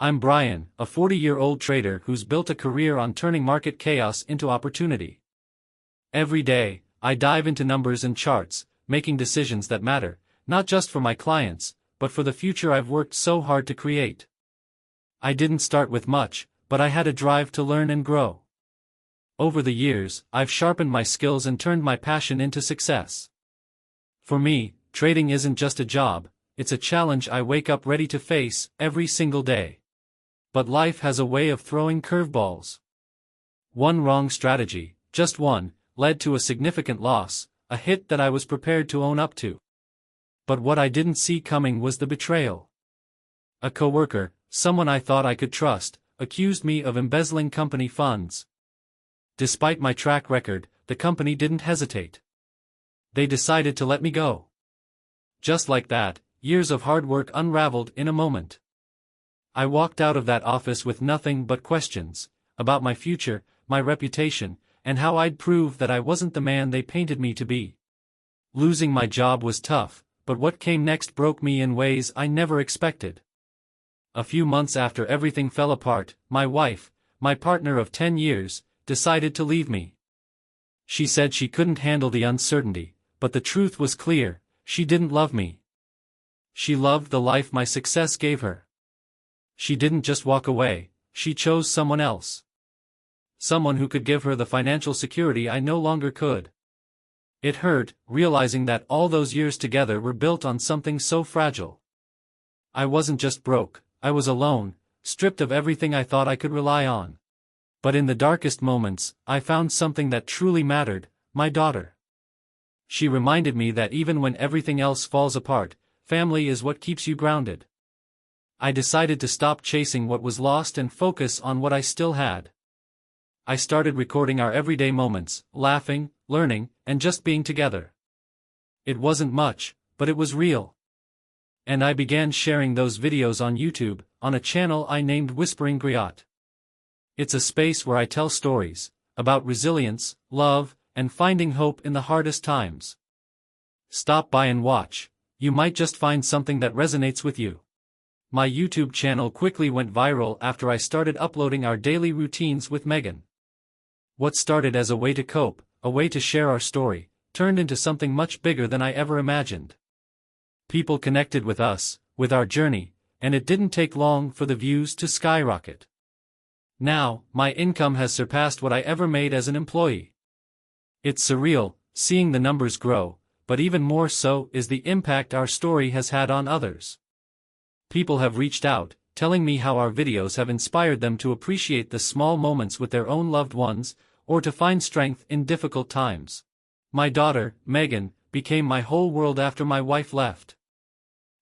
I'm Brian, a 40-year-old trader who's built a career on turning market chaos into opportunity. Every day, I dive into numbers and charts, making decisions that matter, not just for my clients, but for the future I've worked so hard to create. I didn't start with much, but I had a drive to learn and grow. Over the years, I've sharpened my skills and turned my passion into success. For me, trading isn't just a job, it's a challenge I wake up ready to face every single day. But life has a way of throwing curveballs. One wrong strategy, just one, led to a significant loss, a hit that I was prepared to own up to. But what I didn't see coming was the betrayal. A coworker, someone I thought I could trust, accused me of embezzling company funds. Despite my track record, the company didn't hesitate. They decided to let me go. Just like that, years of hard work unraveled in a moment. I walked out of that office with nothing but questions, about my future, my reputation, and how I'd prove that I wasn't the man they painted me to be. Losing my job was tough, but what came next broke me in ways I never expected. A few months after everything fell apart, my wife, my partner of 10 years, decided to leave me. She said she couldn't handle the uncertainty, but the truth was clear, she didn't love me. She loved the life my success gave her. She didn't just walk away, she chose someone else. Someone who could give her the financial security I no longer could. It hurt, realizing that all those years together were built on something so fragile. I wasn't just broke, I was alone, stripped of everything I thought I could rely on. But in the darkest moments, I found something that truly mattered, my daughter. She reminded me that even when everything else falls apart, family is what keeps you grounded. I decided to stop chasing what was lost and focus on what I still had. I started recording our everyday moments, laughing, learning, and just being together. It wasn't much, but it was real. And I began sharing those videos on YouTube, on a channel I named Whispering Griot. It's a space where I tell stories, about resilience, love, and finding hope in the hardest times. Stop by and watch, you might just find something that resonates with you. My YouTube channel quickly went viral after I started uploading our daily routines with Megan. What started as a way to cope, a way to share our story, turned into something much bigger than I ever imagined. People connected with us, with our journey, and it didn't take long for the views to skyrocket. Now, my income has surpassed what I ever made as an employee. It's surreal, seeing the numbers grow, but even more so is the impact our story has had on others. People have reached out, telling me how our videos have inspired them to appreciate the small moments with their own loved ones, or to find strength in difficult times. My daughter, Megan, became my whole world after my wife left.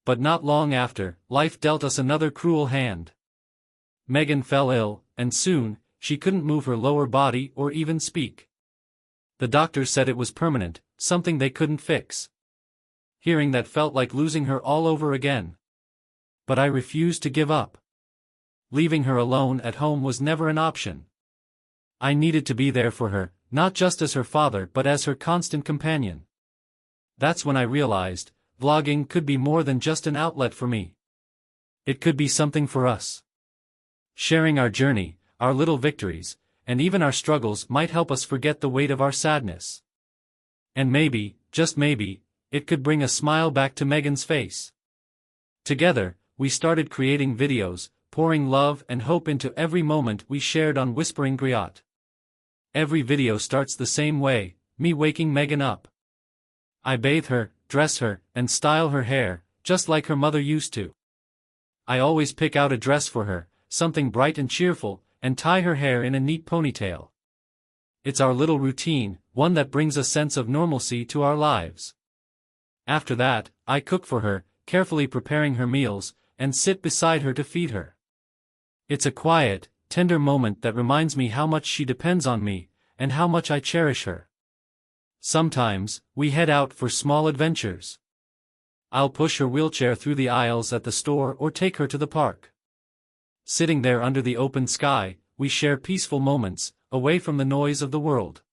But not long after, life dealt us another cruel hand. Megan fell ill, and soon, she couldn't move her lower body or even speak. The doctors said it was permanent, something they couldn't fix. Hearing that felt like losing her all over again. But I refused to give up. Leaving her alone at home was never an option. I needed to be there for her, not just as her father but as her constant companion. That's when I realized, vlogging could be more than just an outlet for me. It could be something for us. Sharing our journey, our little victories, and even our struggles might help us forget the weight of our sadness. And maybe, just maybe, it could bring a smile back to Megan's face. Together, we started creating videos, pouring love and hope into every moment we shared on Whispering Griot. Every video starts the same way, me waking Megan up. I bathe her, dress her, and style her hair, just like her mother used to. I always pick out a dress for her, something bright and cheerful, and tie her hair in a neat ponytail. It's our little routine, one that brings a sense of normalcy to our lives. After that, I cook for her, carefully preparing her meals, and sit beside her to feed her. It's a quiet, tender moment that reminds me how much she depends on me, and how much I cherish her. Sometimes, we head out for small adventures. I'll push her wheelchair through the aisles at the store or take her to the park. Sitting there under the open sky, we share peaceful moments, away from the noise of the world.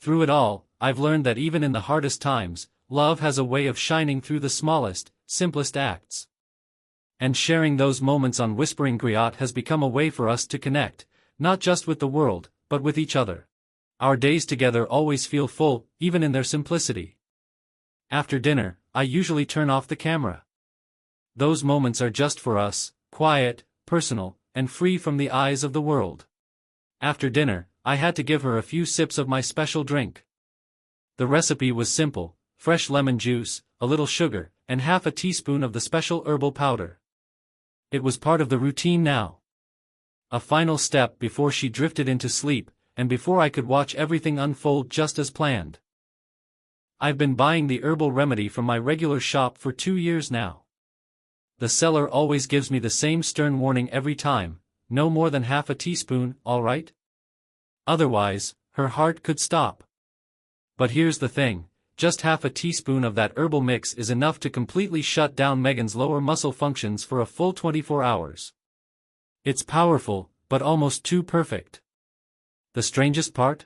Through it all, I've learned that even in the hardest times, love has a way of shining through the smallest, simplest acts. And sharing those moments on Whispering Griot has become a way for us to connect, not just with the world, but with each other. Our days together always feel full, even in their simplicity. After dinner, I usually turn off the camera. Those moments are just for us, quiet, personal, and free from the eyes of the world. After dinner, I had to give her a few sips of my special drink. The recipe was simple: fresh lemon juice, a little sugar, and half a teaspoon of the special herbal powder. It was part of the routine now. A final step before she drifted into sleep, and before I could watch everything unfold just as planned. I've been buying the herbal remedy from my regular shop for 2 years now. The seller always gives me the same stern warning every time: no more than half a teaspoon, all right? Otherwise, her heart could stop. But here's the thing, just half a teaspoon of that herbal mix is enough to completely shut down Megan's lower muscle functions for a full 24 hours. It's powerful, but almost too perfect. The strangest part?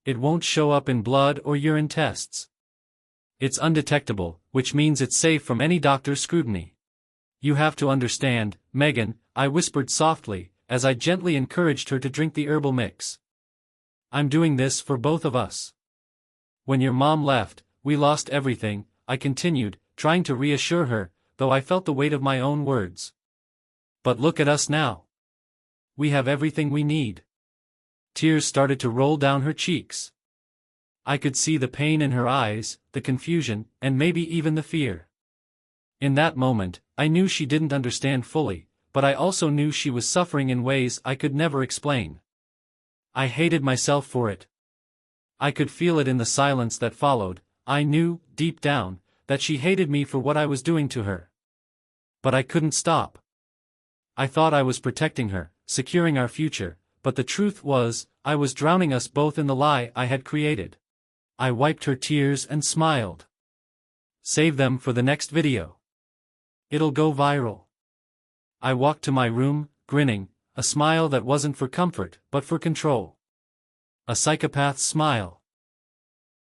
It won't show up in blood or urine tests. It's undetectable, which means it's safe from any doctor's scrutiny. You have to understand, Megan, I whispered softly, as I gently encouraged her to drink the herbal mix. I'm doing this for both of us. When your mom left, we lost everything, I continued, trying to reassure her, though I felt the weight of my own words. But look at us now. We have everything we need. Tears started to roll down her cheeks. I could see the pain in her eyes, the confusion, and maybe even the fear. In that moment, I knew she didn't understand fully, but I also knew she was suffering in ways I could never explain. I hated myself for it. I could feel it in the silence that followed. I knew, deep down, that she hated me for what I was doing to her. But I couldn't stop. I thought I was protecting her, securing our future, but the truth was, I was drowning us both in the lie I had created. I wiped her tears and smiled. Save them for the next video. It'll go viral. I walked to my room, grinning, a smile that wasn't for comfort, but for control. A psychopath's smile.